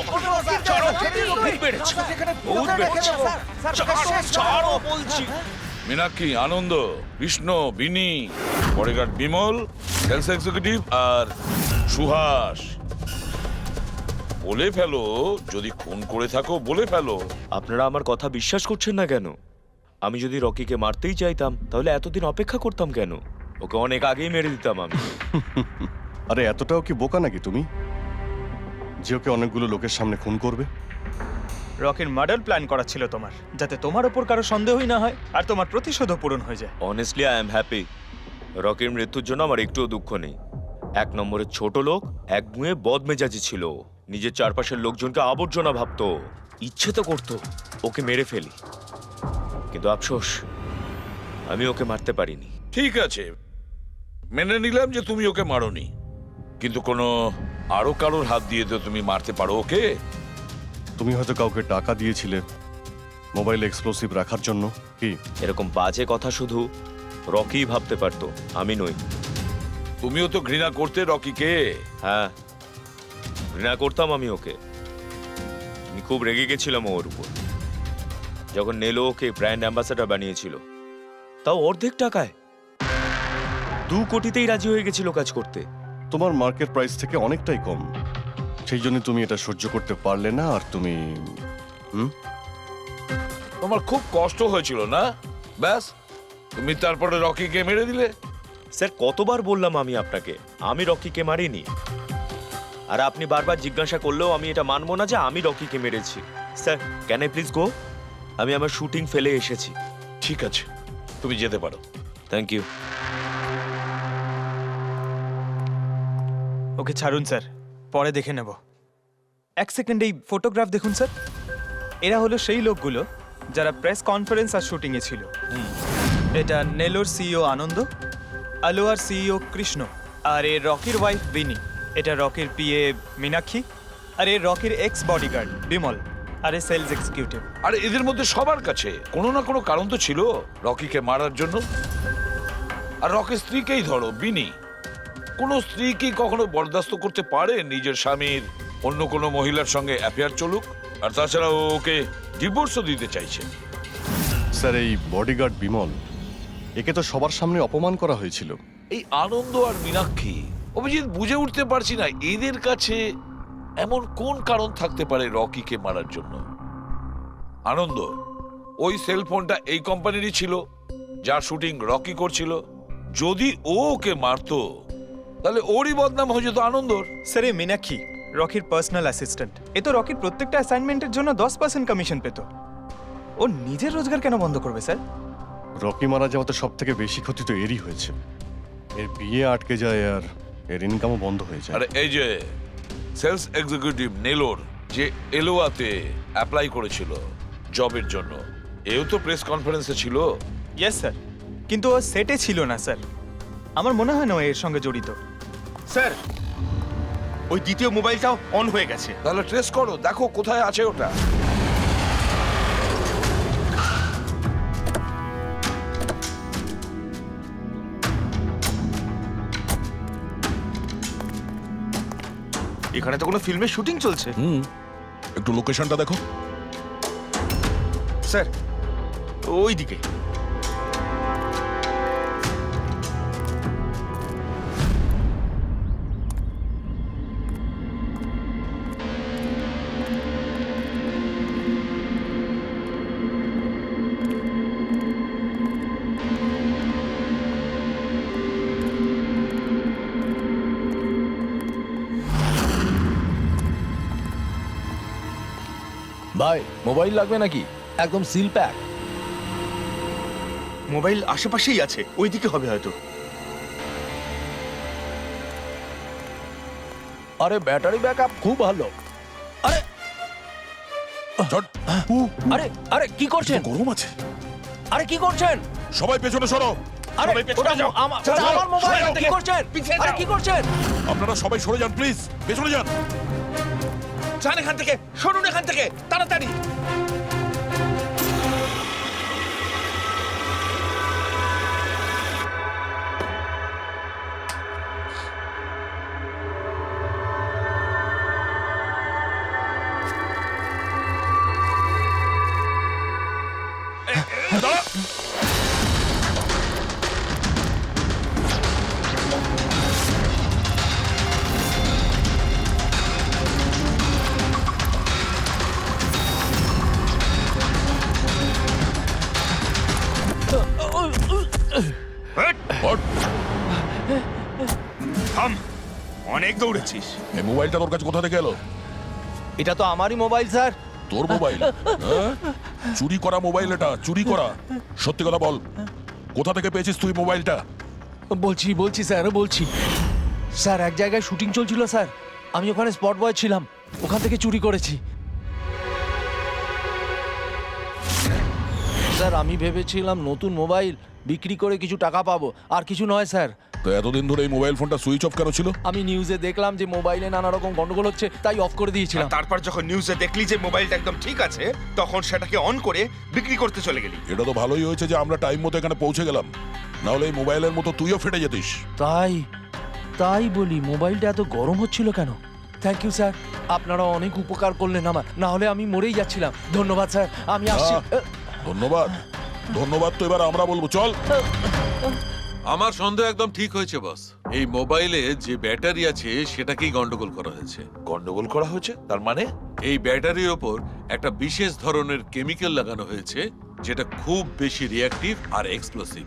ছাড়ো, ছাড়ো বলছি। মীনাক্ষী, আনন্দ, কৃষ্ণ, বিনি, বডিগার্ড বিমল, সেলস এক্সিকিউটিভ আর সুহাস। বলে ফেলো, যদি খুন করে থাকো বলে ফেলো। আপনারা আমার কথা বিশ্বাস করছেন না কেন? আমি যদি রকিকে মারতেই চাইতাম তাহলে এতদিন অপেক্ষা করতাম কেন? ওকে অনেক আগেই মেরে দিতাম আমি। আরে এতটাও কি বোকা নাকি তুমি যে ওকে অনেকগুলো লোকের সামনে খুন করবে? রকির মার্ডার প্ল্যান করা ছিল তোমার, যাতে তোমার ওপর কারো সন্দেহই না হয় আর তোমার প্রতিশোধও পূরণ হয়ে যায়। অনেস্টলি আই এম হ্যাপি রকির মৃত্যুর জন্য আমার একটুও দুঃখ নেই। 1 নম্বরের ছোট লোক, এক মুয়ে বদমেজাজি ছিল, নিজের চারপাশের লোকজনকে আবর্জনা ভাবতো, ইচ্ছে তো করতো ওকে মেরে ফেলি, কিন্তু আফসোস আমি ওকে মারতে পারিনি। ঠিক আছে, মেনে নিলাম যে তুমি ওকে মারোনি, কিন্তু কোনো আরো কারোর হাত দিয়ে তো তুমি মারতে পারো ওকে। তুমি হয়তো কাউকে টাকা দিয়েছিলে মোবাইলে এক্সপ্লোসিভ রাখার জন্য, কি? এরকম বাজে কথা শুধু রকি ভাবতে পারতো, আমি নই। তুমিও তো ঘৃণা করতে রকিকে। হ্যাঁ, ঘৃণা করতাম আমি ওকে। আমি খুব রেগে গেছিলাম ওর উপর যখন নেলো ওকে ব্র্যান্ড অ্যাম্বাসেডর বানিয়েছিল, তাও অর্ধেক টাকায়। 2 কোটিতেই রাজি হয়ে গেছিল কাজ করতে। তোমার মার্কেট প্রাইস থেকে অনেকটাই কম, সেই জন্য তুমি এটা সহ্য করতে পারলে না, আর তুমি তোমার খুব কষ্ট হয়েছিল না? ব্যাস, তুমি তারপরে রকিকে মেরে দিলে। স্যার, কতবার বললাম আমি আপনাকে আমি রকিকে মারিনি, আর আপনি বারবার জিজ্ঞাসা করলেও আমি এটা মানবো না যে আমি রকিকে মেরেছি। Sir, can I please go? আমি আমার শুটিং ফেলে এসেছি। ঠিক আছে, তুমি যেতে পারো। Thank you. ওকে ছাড়ুন স্যার, পরে দেখে নেব। 1 সেকেন্ড এই ফটোগ্রাফ দেখুন স্যার। এরা হলো সেই লোকগুলো যারা প্রেস কনফারেন্স আর শুটিংয়ে ছিল। এটা নেলোর সিইও আনন্দ, আলোয়ার সিইও কৃষ্ণ, আর এ রকির ওয়াইফ বিনি। এটা রকির পিএ মীনাক্ষী, আর এ রকির এক্স বডিগার্ড বিমল, আর এ সেলস এক্সিকিউটিভ। আর এদের মধ্যে সবার কাছে কোনো না কোনো কারণ তো ছিল রকিকে মারার জন্য। আর রকির স্ত্রীকেই ধরো, বিনি। কোনো স্ত্রী কি কখনো বরদাস্ত করতে পারে নিজের স্বামীর অন্য কোনো মহিলার সঙ্গে অ্যাফেয়ার চলুক? আর তাছাড়া ও ওকে ডিভোর্সও দিতে চাইছে। স্যার, এই বডিগার্ড বিমল, একে তো সবার সামনে অপমান করা হয়েছিল। এই আনন্দ আর মীনাক্ষী, অভিজিৎ বুঝে উঠতে পারছি না এদের কাছে এমন কোন কারণ থাকতে পারে রকিকে মারার জন্য। আনন্দ, ওই সেলফোনটা এই কোম্পানিরই ছিল যার শুটিং রকি করছিল। যদি ও ওকে মারতো তাহলে ওরই বদনাম হয়ে যেত আনন্দর। স্যার, এই মীনাক্ষী রকির পার্সোনাল অ্যাসিস্ট্যান্ট। এ তো রকির প্রত্যেকটা অ্যাসাইনমেন্টের জন্য 10% কমিশন পেত। ও নিজের রোজগার কেন বন্ধ করবে স্যার? রকি মারা যাওয়াতে সব থেকে বেশি ক্ষতি তো এরই হয়েছে। এর বিয়ে আটকে যায় আর এর ইনকামও বন্ধ হয়ে যায়। আরে এই যে সেলস এক্সিকিউটিভ নেলোর যে এলোয়াতে অ্যাপ্লাই করেছিল জবের জন্য, এও তো প্রেস কনফারেন্সে ছিল। ইয়েস স্যার, কিন্তু ও সেটে ছিল না স্যার। আমার মনে হয় না ও এর সঙ্গে জড়িত। স্যার, ওই দ্বিতীয় মোবাইলটাও অন হয়ে গেছে। তাহলে ট্রেস করো, দেখো কোথায় আছে ওটা। এখানে তো কোনো ফিল্মের শুটিং চলছে। একটু লোকেশনটা দেখো। স্যার, ওই দিকে। ভাই, মোবাইল লাগবে নাকি? একদম সিল প্যাক। মোবাইল আশেপাশেই আছে, ওই দিকে হবে হয়তো। আরে ব্যাটারি ব্যাকআপ খুব ভালো। আরে আরে আরে কি করছেন? গরম আছে। আরে কি করছেন? সবাই পেছনে সরো। আরে ওটা আমার মোবাইল, কি করছেন? আরে কি করছেন? আপনারা সবাই সরে যান প্লিজ, পেছনে যান। যান এখান থেকে, সরুন এখান থেকে তাড়াতাড়ি। থাম, অনেক দৌড়েছিস। এই মোবাইলটা তোর কাছে কোথা থেকে এলো? এটা তো আমারই মোবাইল স্যার। তোর মোবাইল? হ্যাঁ? চুরি করা মোবাইল এটা, চুরি করা। সত্যি কথা বল, কোথা থেকে পেয়েছিস তুই মোবাইলটা? বলছি স্যার বলছি স্যার এক জায়গায় শুটিং চলছিল স্যার, আমি ওখানে স্পট বয় ছিলাম, ওখান থেকে চুরি করেছি। স্যার আমি ভেবেছিলাম নতুন মোবাইল বিক্রি করে কিছু টাকা পাবো, আর কিছু নয় স্যার। তো এতদিন ধরে এই মোবাইল ফোনটা সুইচ অফ কেন ছিল? আমি নিউজে দেখলাম যে মোবাইলে নানা রকম গন্ডগোল হচ্ছে, তাই অফ করে দিয়েছিলাম। তারপর যখন নিউজে দেখলি যে মোবাইলটা একদম ঠিক আছে, তখন সেটাকে অন করে বিক্রি করতে চলে গেলি। এটা তো ভালোই হয়েছে যে আমরা টাইম মতো এখানে পৌঁছে গেলাম, না হলে এই মোবাইলের মতো তুইও ফেটে যেতিস। তাই বলি মোবাইলটা এত গরম হচ্ছিল কেন? থ্যাংক ইউ স্যার, আপনারা অনেক উপকার করলেন আমার, না হলে আমি মরেই যাচ্ছিলাম। ধন্যবাদ স্যার, আমি আসছি। ধন্যবাদ তো এবার আমরা বলবো, চল। আমার সন্দেহ একদম ঠিক হয়েছে বস। এই মোবাইলে যে ব্যাটারি আছে সেটাকেই গন্ডগোল করা হয়েছে। গন্ডগোল করা হয়েছে তার মানে? এই ব্যাটারির ওপর একটা বিশেষ ধরনের কেমিক্যাল লাগানো হয়েছে যেটা খুব বেশি রিঅ্যাক্টিভ আর এক্সপ্লোসিভ।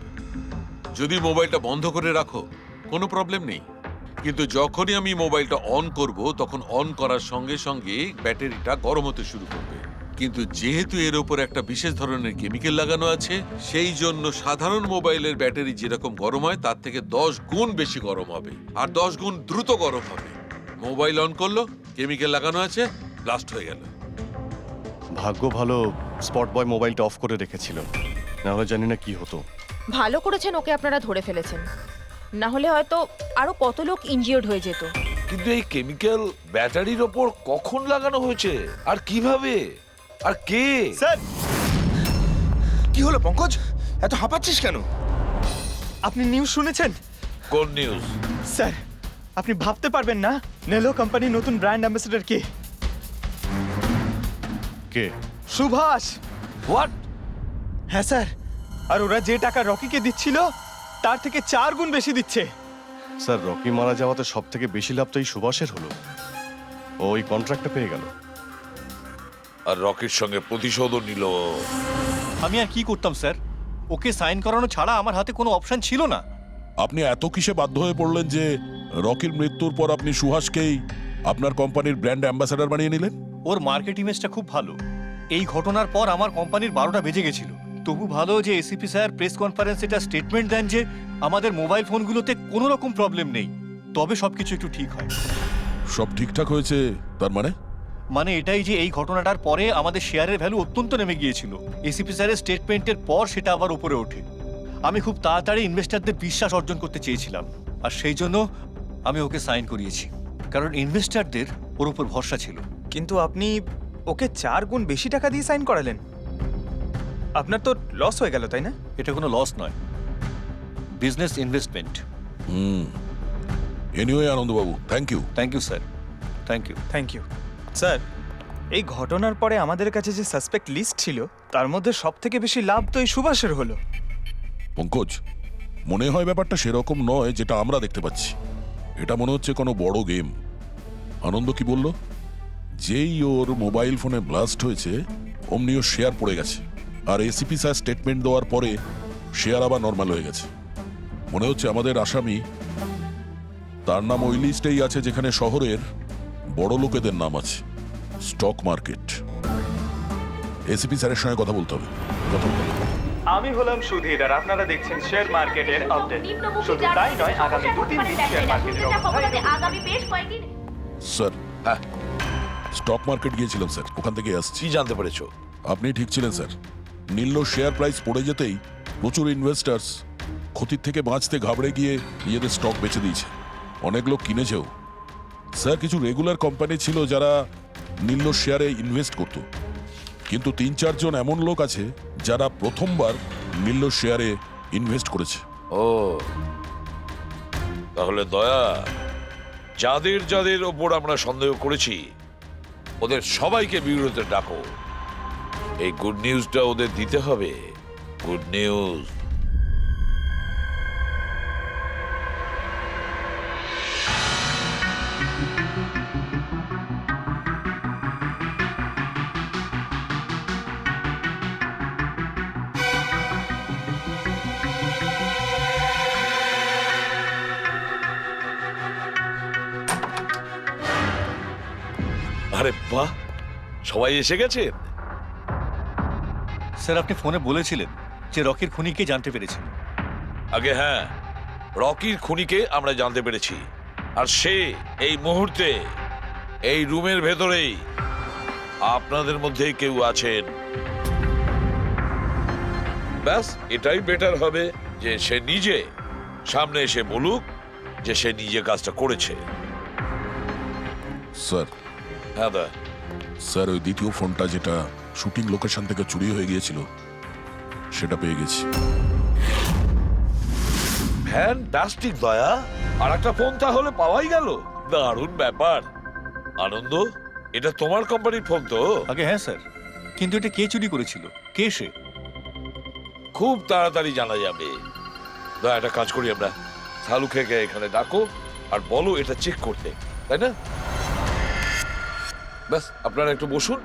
যদি মোবাইলটা বন্ধ করে রাখো কোনো প্রবলেম নেই, কিন্তু যখনই আমি মোবাইলটা অন করব তখন অন করার সঙ্গে সঙ্গে ব্যাটারিটা গরম হতে শুরু করবে। কিন্তু যেহেতু এর উপর একটা বিশেষ ধরনের কেমিক্যাল লাগানো আছে, সেই জন্য সাধারণ মোবাইলের ব্যাটারি যেরকম গরম হয় তার থেকে 10 গুণ বেশি গরম হবে, আর 10 গুণ দ্রুত গরম হবে। মোবাইল অন করলো, কেমিক্যাল লাগানো আছে, ব্লাস্ট হয়ে গেল। ভাগ্য ভালো স্পট বয় মোবাইলটা অফ করে রেখেছিল, না হলে জানি না কি হতো। ভালো করেছেন ওকে আপনারা ধরে ফেলেছেন, না হলে হয়তো আরো কত লোক ইনজিওর্ড হয়ে যেত। কিন্তু এই কেমিক্যাল ব্যাটারির ওপর কখন লাগানো হয়েছে আর কিভাবে আর কে? স্যার কি হলো পঙ্কজ, এত হাঁপাচ্ছিস কেন? আপনি নিউজ শুনেছেন? কোন নিউজ? স্যার আপনি ভাবতে পারবেন না নেলো কোম্পানির নতুন ব্র্যান্ড অ্যাম্বাসেডর কে? কে? সুভাষ। হোয়াট? হ্যাঁ স্যার, আর ওরা যে টাকা রকিকে দিচ্ছিল তার থেকে 4 গুণ বেশি দিচ্ছে। স্যার রকি মারা যাওয়াতে সব থেকে বেশি লাভ তো এই সুভাষের হলো, ও ওই কন্ট্রাক্টটা পেয়ে গেল। আর রকির সঙ্গে প্রতিশোধও নিল। আমি আর কি করতাম স্যার, ওকে সাইন করানো ছাড়া আমার হাতে কোনো অপশন ছিল না। আপনি এত কিসে বাধ্য হয়ে পড়লেন যে রকির মৃত্যুর পর আপনি সুহাসকেই আপনার কোম্পানির ব্র্যান্ড অ্যাম্বাসেডর বানিয়ে নিলেন? ওর মার্কেট ইমেজটা খুব ভালো। এই ঘটনার পর আমার কোম্পানির 12টা বেজে গেছিল। তবু ভালো যে এসিপি স্যার প্রেস কনফারেন্সে একটা স্টেটমেন্ট দেন যে আমাদের মোবাইল ফোনগুলোতে কোনো রকম প্রবলেম নেই, তবে সবকিছু একটু ঠিক হয়। সব ঠিকঠাক হয়েছে তার মানে এটাই যে এই ঘটনাটার পরে আমাদের শেয়ারের ভ্যালু অত্যন্ত নেমে গিয়েছিল। এসিপি স্যারের স্টেটমেন্টের পর সেটা আবার উপরে ওঠে। আমি খুব তাড়াতাড়ি ইনভেস্টরদের বিশ্বাস অর্জন করতে চেয়েছিলাম, আর সেই জন্য আমি ওকে সাইন করিয়েছি, কারণ ইনভেস্টরদের ওর উপর ভরসা ছিল। কিন্তু আপনি ওকে 4 গুণ বেশি টাকা দিয়ে সাইন করালেন, আপনার তো লস হয়ে গেল তাই না? এটা কোনো লস নয়, business investment. Anyway Anandababu, thank you. Thank you sir, thank you. Thank you sir. এই ঘটনার পরে আমাদের কাছে যে সাসপেক্ট লিস্ট ছিল তার মধ্যে সব থেকে বেশি লাভ তো এই সুভাষের হলো। পঙ্কজ, মনে হয় ব্যাপারটা সেরকম নয় যেটা আমরা দেখতে পাচ্ছি। এটা মনে হচ্ছে কোনো বড় গেম। আনন্দ কি বলল? যেই ওর মোবাইল ফোনে ব্লাস্ট হয়েছে অমনি ওর শেয়ার পড়ে গেছে, আর এসিপি স্যার স্টেটমেন্ট দেওয়ার পরে শেয়ার আবার নর্মাল হয়ে গেছে। মনে হচ্ছে আমাদের আসামি, তার নাম ওই লিস্টেই আছে যেখানে শহরের বড় লোকেদের নাম আছে, স্টক মার্কেট। এসিপি স্যারের সঙ্গে কথা বলতে হবে। আমি হলাম সুধীর, আর আপনারা দেখছেন শেয়ার মার্কেটের আপডেট। শুধু তাই নয়, আগামী 2-3 দিন শেয়ার মার্কেটের আগামী বেশ কয়েকদিন। স্যার, স্টক মার্কেট গিয়েছিলাম স্যার, ওখান থেকে আসছি। কি জানতে পেরেছো? আপনি ঠিক ছিলেন স্যার। নীল শেয়ার প্রাইস পড়ে যেতেই প্রচুর ইনভেস্টার্স ক্ষতির থেকে বাঁচতে ঘাবড়ে গিয়ে নিজেদের স্টক বেচে দিয়েছে। অনেক লোক কিনেছেও স্যার। কিছু রেগুলার কোম্পানি ছিল যারা নীল শেয়ারে ইনভেস্ট করত, কিন্তু 3-4 জন এমন লোক আছে যারা প্রথমবার নীল শেয়ারে ইনভেস্ট করেছে। ও, তাহলে দয়া, যাদের যাদের ওপর আমরা সন্দেহ করেছি ওদের সবাইকে বিরুদ্ধে ডাকো। এই গুড নিউজটা ওদের দিতে হবে। Good news. আরে বাহ, সবাই এসে গেছেন। স্যার আপনি ফোনে বলেছিলেন যে রকির খুনিকে জানতে পেরেছেন। আগে হ্যাঁ, রকির খুনিকে আমরা জানতে পেরেছি, আর সে এই মুহূর্তে এই রুমের ভেতরেই আপনাদের মধ্যে কেউ আছেন। ব্যাস এটাই বেটার হবে যে সে নিজে সামনে এসে বলুক যে সে নিজে কাজটা করেছে। স্যার, হ্যাঁ দা, স্যার ওই দ্বিতীয় ফোনটা যেটা শুটিং লোকেশন থেকে চুরি হয়ে গিয়েছিল সেটা পেয়ে গেছি। ফ্যান্টাস্টিক দয়া, আর একটা ফোন তাহলে পাওয়াই গেল। দারুণ ব্যাপার। আনন্দ, এটা তোমার কোম্পানির ফোন তো? আগে হ্যাঁ স্যার, কিন্তু এটা কে চুরি করেছিল, কে সে? খুব তাড়াতাড়ি জানা যাবে। দয়া, একটা কাজ করি আমরা, শালুকে এখানে ডাকো আর বলো এটা চেক করতে, তাই না? ব্যাস আপনারা একটু বসুন,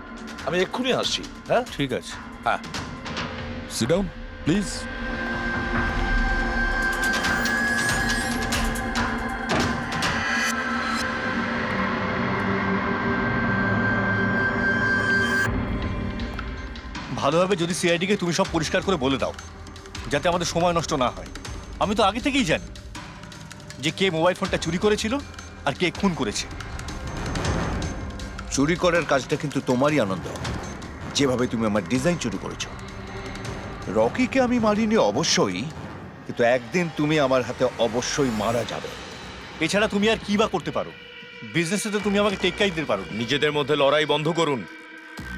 আমি এক্ষুনি আসছি। হ্যাঁ ঠিক আছে। হ্যাঁ, সিট ডাউন প্লিজ। ভালোভাবে যদি সিআইডিকে তুমি সব পরিষ্কার করে বলে দাও, যাতে আমাদের সময় নষ্ট না হয়। আমি তো আগে থেকেই জানি যে কে মোবাইল ফোনটা চুরি করেছিল আর কে খুন করেছে। চুরি করার কাজটা কিন্তু তোমারই, আনন্দ। যেভাবে তুমি আমার ডিজাইন চুরি করেছো। রকিকে আমি মারিনি অবশ্যই, কিন্তু একদিন তুমি আমার হাতে অবশ্যই মারা যাবে। এছাড়া তুমি আর কি বা করতে পারো? বিজনেসে তো তুমি আমাকে টেক্কাই দিতে পারো। নিজেদের মধ্যে লড়াই বন্ধ করুন।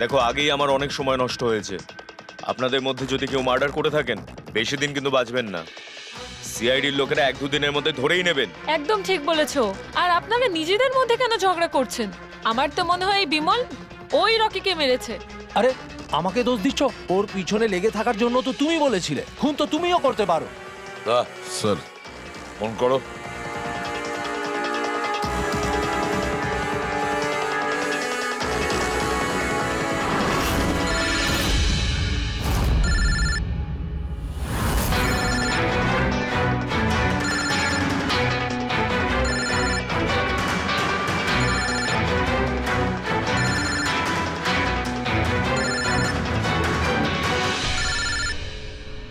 দেখো, আগেই আমার অনেক সময় নষ্ট হয়েছে। আপনাদের মধ্যে যদি কেউ মার্ডার করে থাকেন, বেশি দিন কিন্তু বাঁচবেন না। সিআইডির লোকেরা 1-2 দিনের মধ্যে ধরেই নেবেন। একদম ঠিক বলেছো। আর আপনারা নিজেদের মধ্যে কেন ঝগড়া করছেন? আমার তো মনে হয় এই বিমল ওই রকিকে মেরেছে। আরে আমাকে দোষ দিচ্ছ? ওর পিছনে লেগে থাকার জন্য তো তুমি বলেছিলে। খুন তো তুমিও করতে পারো। দা, স্যার ফোন করো।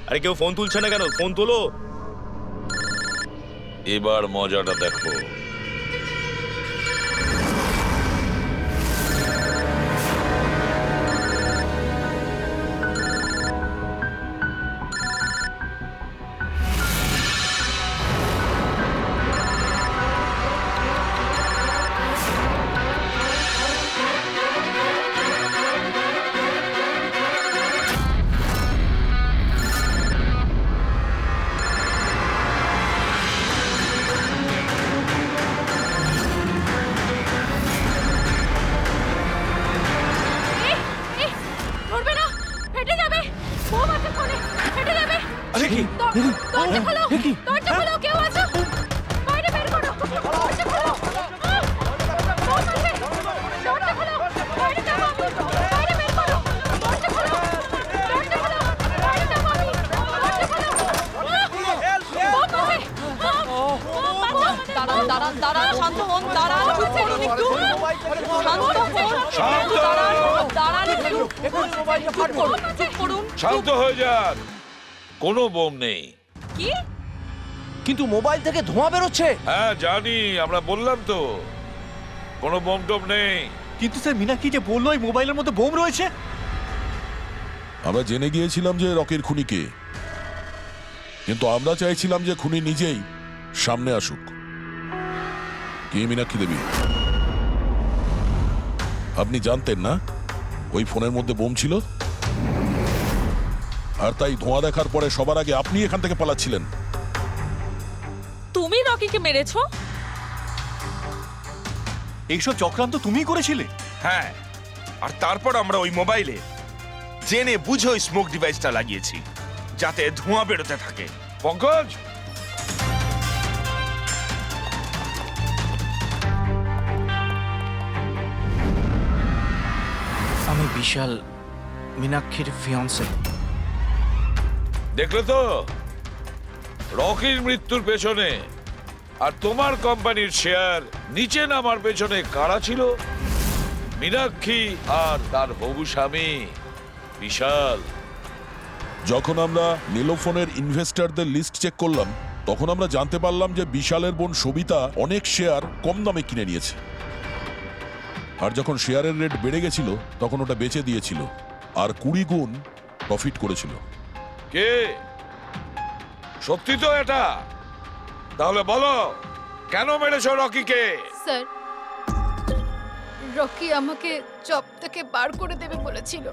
আরে কেউ ফোন তুলছে না কেন? ফোন তোলো। এবার মজাটা দেখো। ধরবে না, ফেটে যাবে। বোম আছে ফোনে, ফেটে যাবে। আরে কি? দরজা খোলো, কি? দরজা খোলো, কেউ আছো? বাইরে বের করো, দরজা খোলো। বোম আছে, দরজা খোলো, বাইরে যাবো আমি। বাইরে বের করো, দরজা খোলো, দরজা খোলো, বাইরে যাবো আমি। দরজা খোলো। বোম আছে। দাঁড়ান, দাঁড়ান, দাঁড়ান, শান্ত হন, দাঁড়ান, চুপ করুন একটু। শান্ত হন, শান্ত দাঁড়ান, দাঁড়ান একটু। চুপ করুন, চুপ করুন। শান্ত হয়ে যান, কোনো বোম নেই। কি? কিন্তু মোবাইল থেকে ধোঁয়া বেরোচ্ছে। হ্যাঁ জানি, আমরা বললাম তো কোনো বোম টোম নেই। কিন্তু স্যার, মীনাক্ষী যে বললো এই মোবাইলের মধ্যে বোম রয়েছে। আমরা জেনে গিয়েছিলাম যে রকির খুনি কে, কিন্তু আমরা চাইছিলাম যে খুনি নিজেই সামনে আসুক। কে মীনাক্ষী দেবী? আপনি জানতেন না ওই ফোনের মধ্যে বোম ছিল? আর তাই ধোঁয়া দেখার পরে সবার আগে আপনি এখান থেকে পালাচ্ছিলেন। তুমি রকিকে মেরেছো? এইসব চক্রান্ত তুমিই করেছিলে? হ্যাঁ, আর তারপর আমরা ওই মোবাইলে জেনে বুঝে ওই স্মোক ডিভাইসটা লাগিয়েছি, যাতে ধোঁয়া বেরোতে থাকে। পঙ্কজ, আমি বিশাল, মীনাক্ষীর ফিয়ান্সে। দেখলে তো রকির মৃত্যুর পেছনে আর তোমার কোম্পানির শেয়ার নিচে নামার পেছনে কারা ছিল? মীনাক্ষী আর তার হবু স্বামী বিশাল। যখন আমরা নীলোফোনের ইনভেস্টরদের লিস্ট চেক করলাম, তখন আমরা জানতে পারলাম যে বিশালের বোন সবিতা অনেক শেয়ার কম দামে কিনে নিয়েছে, আর যখন শেয়ারের রেট বেড়ে গেছিল তখন ওটা বেচে দিয়েছিল আর 20 গুণ প্রফিট করেছিল। কে সত্যি তো এটা? তাহলে বলো কেন মেরেছো রকিকে? স্যার, রকি আমাকে জব থেকে বার করে দেবে বলেছিল।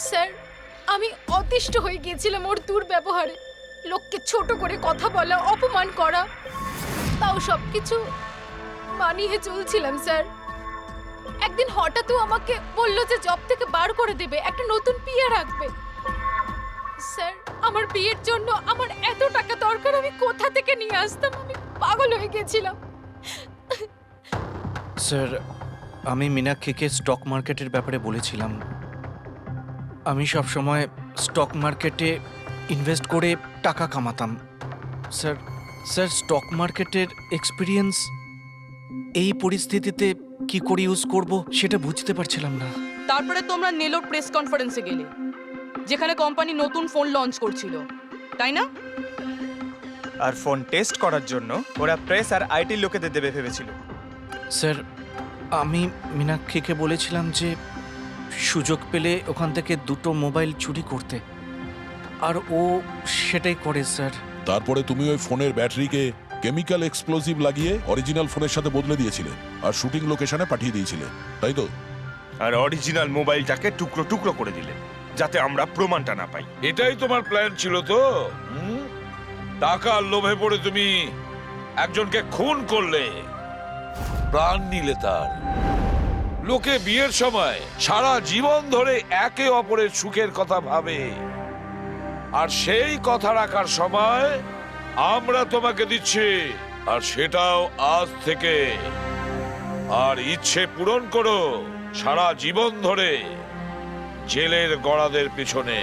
স্যার, আমি অতিষ্ঠ হয়ে গিয়েছিলাম ওর দুর্ব্যবহারে, লোককে ছোট করে কথা বলা, অপমান করা, তাও সবকিছু মানিয়ে চলছিলাম স্যার। একদিন হঠাৎ ও আমাকে বলল যে জব থেকে বার করে দেবে, একটা নতুন পিএ রাখবে। স্যার, আমার বিয়ের জন্য আমার এত টাকা দরকার, আমি কোথা থেকে নিয়ে আসতাম? আমি পাগল হয়ে গেছিলাম। স্যার, আমি মীনাক্ষীকে স্টক মার্কেটের ব্যাপারে বলেছিলাম। আমি সব সময় স্টক মার্কেটে ইনভেস্ট করে টাকা কামাতাম। স্যার স্যার স্টক মার্কেটের এক্সপিরিয়েন্স এই পরিস্থিতিতে কি করে ইউজ করব সেটা বুঝতে পারছিলাম না। তারপরে তোমরা নেলোর প্রেস কনফারেন্সে গেলে, যেখানে কোম্পানি নতুন ফোন লঞ্চ করছিল, তাই না? আর ফোন টেস্ট করার জন্য ওরা প্রেস আর আইটি লোকেদের দেবে ভেবেছিল। স্যার, আমি মীনাক্ষীকে বলেছিলাম যে সুযোগ পেলে ওখান থেকে 2টো মোবাইল চুরি করতে, আর ও সেটাই করে স্যার। তারপরে তুমি ওই ফোনের ব্যাটারিকে কেমিক্যাল এক্সপ্লোসিভ লাগিয়ে অরিজিনাল ফোনের সাথে বদলে দিয়েছিলে আর শুটিং লোকেশনে পাঠিয়ে দিয়েছিলে, তাই তো? আর অরিজিনাল মোবাইলটাকে টুকরো টুকরো করে দিলে যাতে আমরা প্রমাণটা না পাই। এটাই তোমার প্ল্যান ছিল তো? টাকার লোভে পড়ে তুমি একজনকে খুন করলে, প্রাণ নিলে তার। লোকে বিয়ের সময় সারা জীবন ধরে একে অপরের সুখের কথা ভাবে, আর সেই কথা রাখার সময় আমরা তোমাকে দিচ্ছি, আর সেটাও আজ থেকে। আর ইচ্ছে পূরণ করো সারা জীবন ধরে জেলের গড়াদের পিছনে।